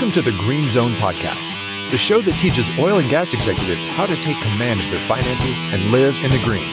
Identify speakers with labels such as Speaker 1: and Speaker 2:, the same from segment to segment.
Speaker 1: Welcome to the Green Zone Podcast, the show that teaches oil and gas executives how to take command of their finances and live in the green.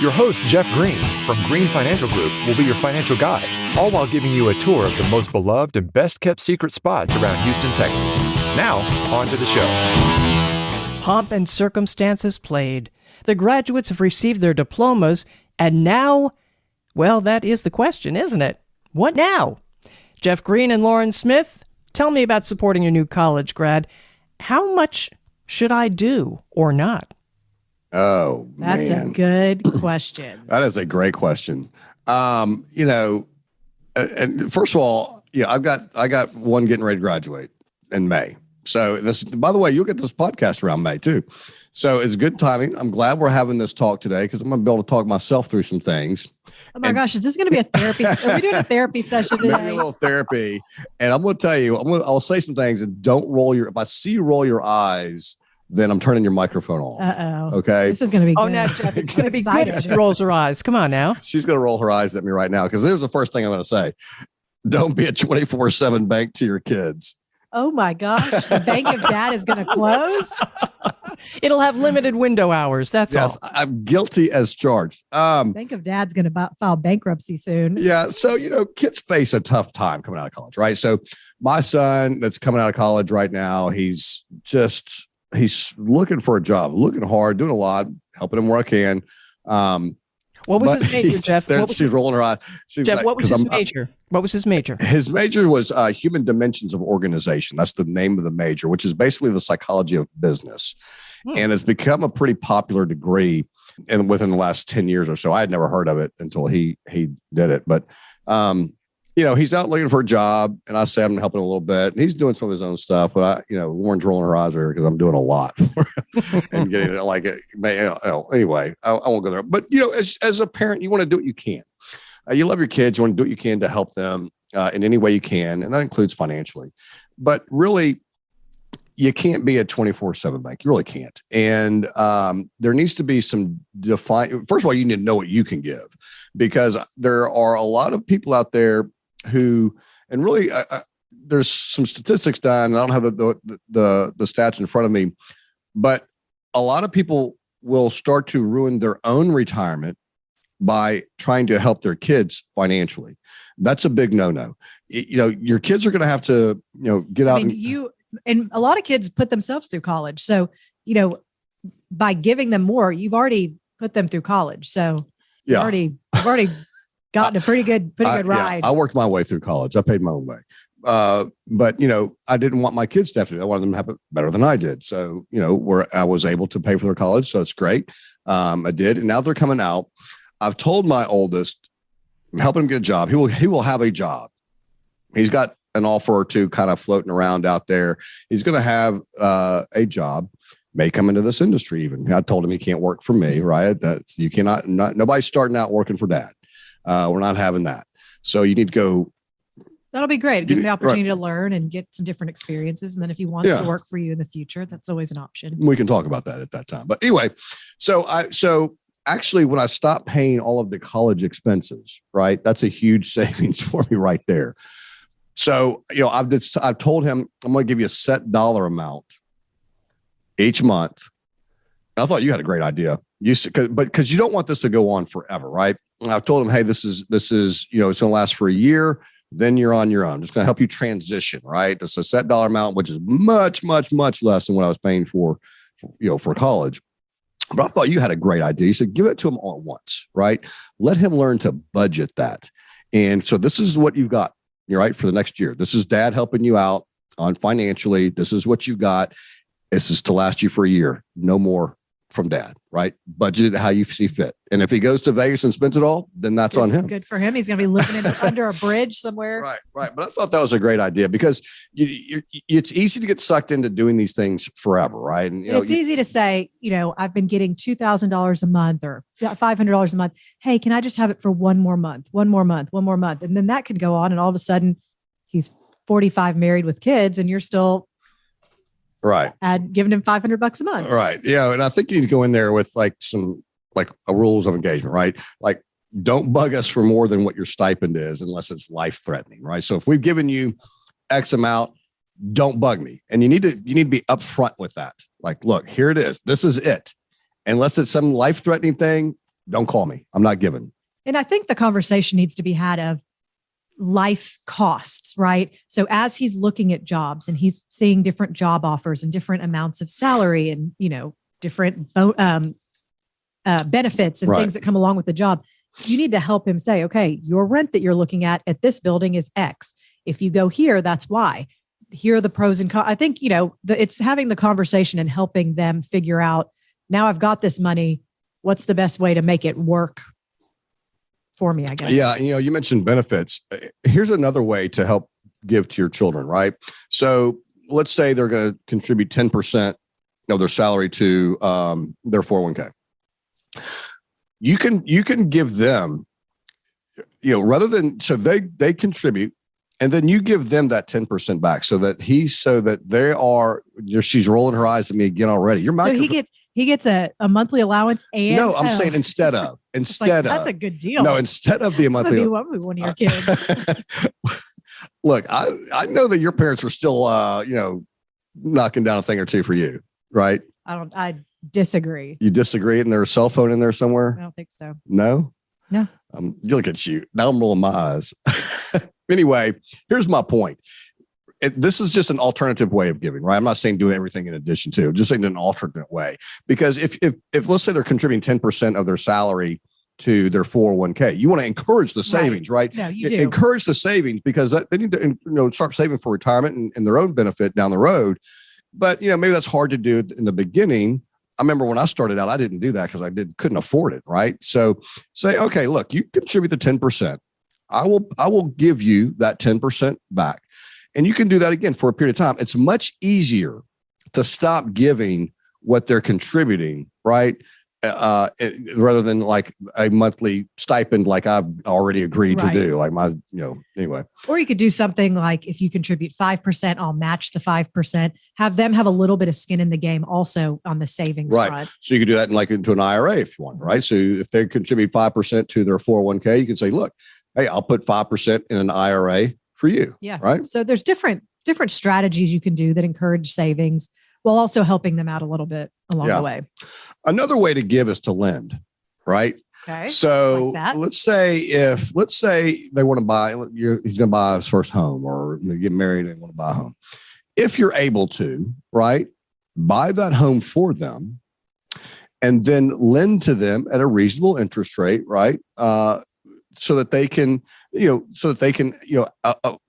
Speaker 1: Your host, Jeff Green, from Green Financial Group, will be your financial guide, all while giving you a tour of the most beloved and best-kept secret spots around Houston, Texas. Now, on to the show.
Speaker 2: Pomp and circumstances played. The graduates have received their diplomas, and now, well, that is the question, isn't it? What now? Jeff Green and Lauren Smith, tell me about supporting your new college grad. How much should I do or not?
Speaker 3: Oh,
Speaker 4: that's
Speaker 3: man.
Speaker 4: a good question.
Speaker 3: That is a great question. And first of all, I got one getting ready to graduate in May. So this, by the way, you'll get this podcast around May too. So it's good timing. I'm glad we're having this talk today because I'm going to be able to talk myself through some things.
Speaker 4: Oh my gosh, is this going to be a therapy? Are we doing a therapy session today?
Speaker 3: Maybe a little therapy. And I'm going to tell you, I'll say some things and don't roll if I see you roll your eyes, then I'm turning your microphone off.
Speaker 4: Uh-oh.
Speaker 3: Okay.
Speaker 4: This is going to be good.
Speaker 2: Oh, now Jeff, it's going to be good if she rolls her eyes. Come on now.
Speaker 3: She's going to roll her eyes at me right now because here's the first thing I'm going to say. Don't be a 24/7 bank to your kids.
Speaker 4: Oh my gosh, the Bank of Dad is going to close?
Speaker 2: It'll have limited window hours. That's all.
Speaker 3: Yes, I'm guilty as charged.
Speaker 4: Bank of Dad's going to file bankruptcy soon.
Speaker 3: Yeah. So, kids face a tough time coming out of college, right? So my son that's coming out of college right now, he's looking for a job, looking hard, doing a lot, helping him where I can.
Speaker 2: What was his major, Jeff?
Speaker 3: She's rolling her eyes.
Speaker 2: Jeff, what was his major? What was his major?
Speaker 3: His major was human dimensions of organization. That's the name of the major, which is basically the psychology of business. And it's become a pretty popular degree within the last 10 years or so. I had never heard of it until he did it. But, he's out looking for a job and I say I'm helping him a little bit and he's doing some of his own stuff. But Lauren's rolling her eyes here because I'm doing a lot for him and getting it like it. Anyway, I won't go there. But, as a parent, you want to do what you can. You love your kids. You want to do what you can to help them in any way you can. And that includes financially. But really, you can't be a 24/7 bank. You really can't. And there needs to be some first of all, you need to know what you can give because there are a lot of people out there who, and really there's some statistics done. I don't have the stats in front of me, but a lot of people will start to ruin their own retirement by trying to help their kids financially. That's a big no-no. Your kids are going to have to, get out.
Speaker 4: And a lot of kids put themselves through college. So, by giving them more, you've already put them through college. So you've already gotten a pretty good ride.
Speaker 3: Yeah, I worked my way through college. I paid my own way. But I didn't want my kids to have to. I wanted them to have it better than I did. So, where I was able to pay for their college. So it's great. I did. And now they're coming out. I've told my oldest, I'm helping him get a job. He will have a job. He's got an offer or two kind of floating around out there. He's going to have a job, may come into this industry even. I told him he can't work for me, right? That you cannot, nobody's starting out working for dad. We're not having that. So you need to go.
Speaker 4: That'll be great. Give him the opportunity to learn and get some different experiences. And then if he wants to work for you in the future, that's always an option.
Speaker 3: We can talk about that at that time. But anyway, so actually when I stopped paying all of the college expenses, right, that's a huge savings for me right there. So, I've told him I'm going to give you a set dollar amount each month. And I thought you had a great idea. Because you don't want this to go on forever, right? And I've told him, hey, this is it's going to last for a year. Then you're on your own. It's going to help you transition, right? It's a set dollar amount, which is much, much, much less than what I was paying for college. But I thought you had a great idea. You said, give it to him all at once, right? Let him learn to budget that. And so this is what you've got. You're right for the next year. This is dad helping you out on financially. This is what you got. This is to last you for a year. No more from dad, right? Budget it how you see fit. And if he goes to Vegas and spends it all, then that's on him.
Speaker 4: Good for him. He's going to be living under a bridge somewhere.
Speaker 3: Right. But I thought that was a great idea because it's easy to get sucked into doing these things forever, right? And
Speaker 4: it's easy to say, I've been getting $2,000 a month or $500 a month. Hey, can I just have it for one more month? And then that could go on. And all of a sudden he's 45 married with kids and you're still
Speaker 3: right.
Speaker 4: And giving him $500 a month.
Speaker 3: Right. Yeah. And I think you need to go in there with some rules of engagement, right? Like don't bug us for more than what your stipend is unless it's life threatening, right? So if we've given you X amount, don't bug me. And you need to be upfront with that. Like, look, here it is. This is it. Unless it's some life-threatening thing, don't call me. I'm not giving.
Speaker 4: And I think the conversation needs to be had of life costs, right? So as he's looking at jobs and he's seeing different job offers and different amounts of salary and, different benefits and things that come along with the job, you need to help him say, okay, your rent that you're looking at this building is X. If you go here, that's Y. Here are the pros and cons. I think, it's having the conversation and helping them figure out, now I've got this money. What's the best way to make it work for me, I guess?
Speaker 3: Yeah. You mentioned benefits. Here's another way to help give to your children, right? So let's say they're going to contribute 10% of their salary to their 401k. You can give them, rather than, so they contribute, and then you give them that 10% back so that they are, she's rolling her eyes at me again already.
Speaker 4: He gets a monthly allowance and
Speaker 3: no, I'm saying instead of
Speaker 4: that's a good deal.
Speaker 3: No, instead of the monthly.
Speaker 4: One of your kids.
Speaker 3: Look, I know that your parents were still knocking down a thing or two for you, right?
Speaker 4: I disagree.
Speaker 3: You disagree, and there's a cell phone in there somewhere?
Speaker 4: I don't think so.
Speaker 3: No. Look at you. Now I'm rolling my eyes. Anyway, here's my point. This is just an alternative way of giving, right? I'm not saying do everything in addition to, just saying an alternate way. Because if let's say they're contributing 10% of their salary to their 401k, you want to encourage the savings, right?
Speaker 4: No, you do.
Speaker 3: Encourage the savings because they need to start saving for retirement and their own benefit down the road. But maybe that's hard to do in the beginning. I remember when I started out, I didn't do that because I couldn't afford it, right? So say, okay, look, you contribute the 10%. I will give you that 10% back. And you can do that again for a period of time. It's much easier to stop giving what they're contributing, right? Rather than like a monthly stipend, like I've already agreed to do, like anyway.
Speaker 4: Or you could do something like, if you contribute 5%, I'll match the 5%. Have them have a little bit of skin in the game also on the savings front.
Speaker 3: So you could do that into an IRA if you want, right? So if they contribute 5% to their 401k, you can say, look, hey, I'll put 5% in an IRA for you.
Speaker 4: Yeah.
Speaker 3: Right.
Speaker 4: So there's different strategies you can do that encourage savings while also helping them out a little bit along the way.
Speaker 3: Another way to give is to lend, right?
Speaker 4: Okay.
Speaker 3: So
Speaker 4: like
Speaker 3: let's say they want to buy, he's going to buy his first home, or they get married and want to buy a home. If you're able to, right, buy that home for them and then lend to them at a reasonable interest rate, right? So that they can,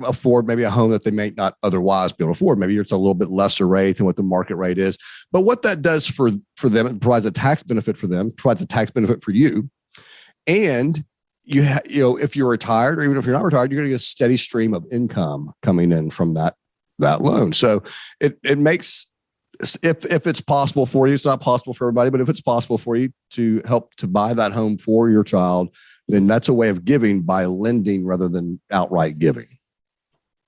Speaker 3: afford maybe a home that they may not otherwise be able to afford. Maybe it's a little bit lesser rate than what the market rate is. But what that does for them, it provides a tax benefit for them, provides a tax benefit for you. And if you're retired, or even if you're not retired, you're going to get a steady stream of income coming in from that loan. So it makes, if it's possible for you, it's not possible for everybody, but if it's possible for you to help to buy that home for your child, then that's a way of giving by lending rather than outright giving.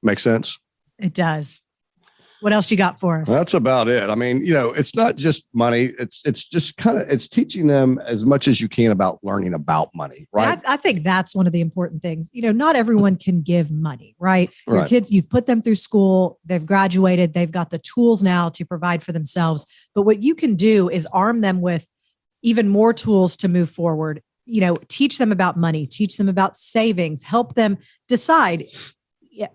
Speaker 3: Make sense?
Speaker 4: It does. What else you got for us?
Speaker 3: That's about it. I mean, it's not just money. It's just it's teaching them as much as you can about learning about money, right?
Speaker 4: I think that's one of the important things. Not everyone can give money, right? Your kids, you've put them through school, they've graduated, they've got the tools now to provide for themselves. But what you can do is arm them with even more tools to move forward. Teach them about money, teach them about savings, help them decide,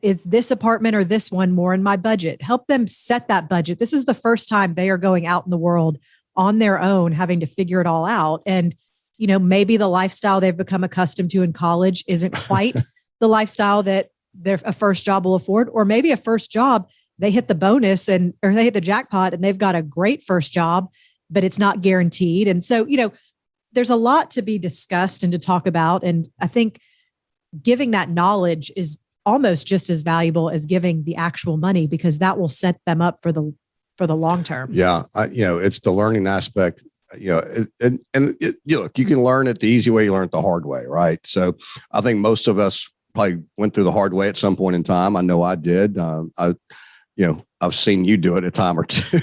Speaker 4: is this apartment or this one more in my budget? Help them set that budget. This is the first time they are going out in the world on their own, having to figure it all out. And, maybe the lifestyle they've become accustomed to in college isn't quite the lifestyle that a first job will afford, or maybe a first job, they hit the bonus or they hit the jackpot and they've got a great first job, but it's not guaranteed. And so, there's a lot to be discussed and to talk about. And I think giving that knowledge is almost just as valuable as giving the actual money, because that will set them up for the long term.
Speaker 3: Yeah. It's the learning aspect, look, you can learn it the easy way, you learn it the hard way. Right. So I think most of us probably went through the hard way at some point in time. I know I did. I've seen you do it a time or two.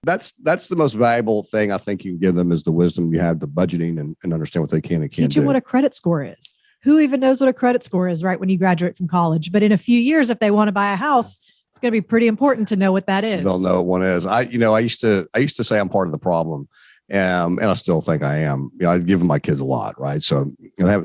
Speaker 3: That's the most valuable thing I think you can give them, is the wisdom you have, the budgeting and understand what they can and can't do.
Speaker 4: Teach them what a credit score is. Who even knows what a credit score is right when you graduate from college? But in a few years, if they want to buy a house, It's going to be pretty important to know what that is.
Speaker 3: They'll know what one is. I used to say I'm part of the problem. And I still think I am. I've given my kids a lot, right? So I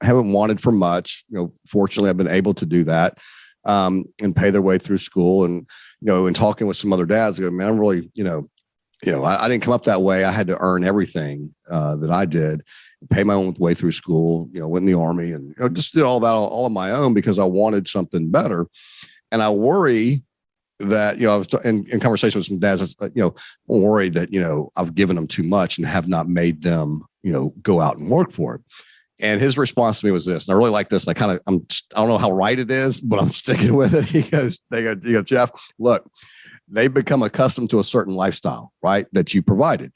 Speaker 3: haven't wanted for much. Fortunately, I've been able to do that and pay their way through school. And and talking with some other dads, I go, man, I'm really, I didn't come up that way. I had to earn everything that I did, pay my own way through school. Went in the Army and just did all that all on my own because I wanted something better. And I worry that, I was in conversation with some dads, worried that, I've given them too much and have not made them, go out and work for it. And his response to me was this, and I really like this. I don't know how right it is, but I'm sticking with it. He goes, Jeff, look, they've become accustomed to a certain lifestyle, right? That you provided.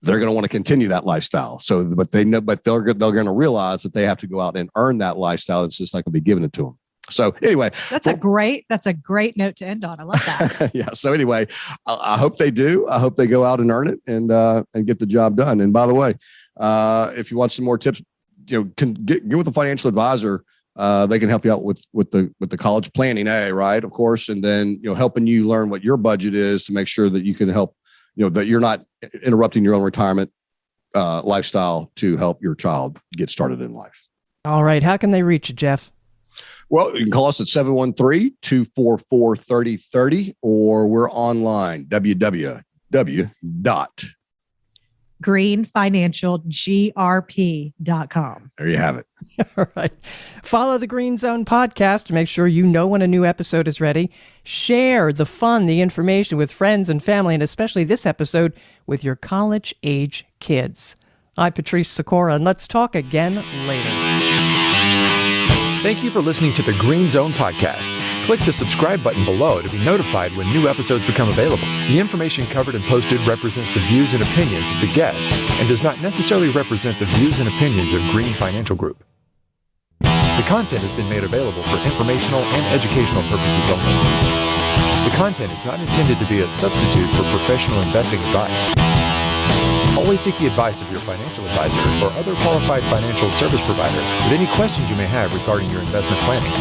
Speaker 3: They're going to want to continue that lifestyle. So, but they're going to realize that they have to go out and earn that lifestyle. It's just not going to be given it to them. So anyway,
Speaker 4: that's a great note to end on. I love that.
Speaker 3: Yeah. So anyway, I hope they do. I hope they go out and earn it and get the job done. And by the way, if you want some more tips, can get with a financial advisor. They can help you out with the college planning, right? Of course. And then, helping you learn what your budget is to make sure that you can help, that you're not interrupting your own retirement lifestyle to help your child get started in life.
Speaker 2: All right. How can they reach you, Jeff?
Speaker 3: Well, you can call us at 713-244-3030, or we're online,
Speaker 4: www.greenfinancialgrp.com.
Speaker 3: There you have it.
Speaker 2: All right. Follow the Green Zone podcast to make sure you know when a new episode is ready. Share the fun, the information with friends and family, and especially this episode with your college-age kids. I'm Patrice Sikora, and let's talk again later.
Speaker 1: Thank you for listening to the Green Zone podcast. Click the subscribe button below to be notified when new episodes become available. The information covered and posted represents the views and opinions of the guest and does not necessarily represent the views and opinions of Green Financial Group. The content has been made available for informational and educational purposes only. The content is not intended to be a substitute for professional investing advice. Always seek the advice of your financial advisor or other qualified financial service provider with any questions you may have regarding your investment planning.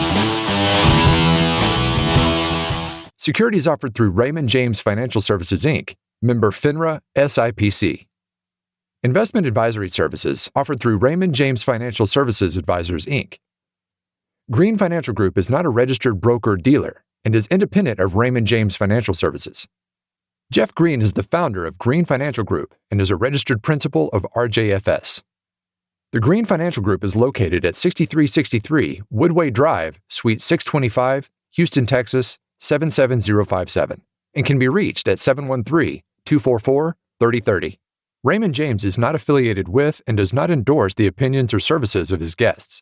Speaker 1: Securities offered through Raymond James Financial Services, Inc., member FINRA SIPC. Investment advisory services offered through Raymond James Financial Services Advisors, Inc. Green Financial Group is not a registered broker-dealer and is independent of Raymond James Financial Services. Jeff Green is the founder of Green Financial Group and is a registered principal of RJFS. The Green Financial Group is located at 6363 Woodway Drive, Suite 625, Houston, Texas, 77057, and can be reached at 713-244-3030. Raymond James is not affiliated with and does not endorse the opinions or services of his guests.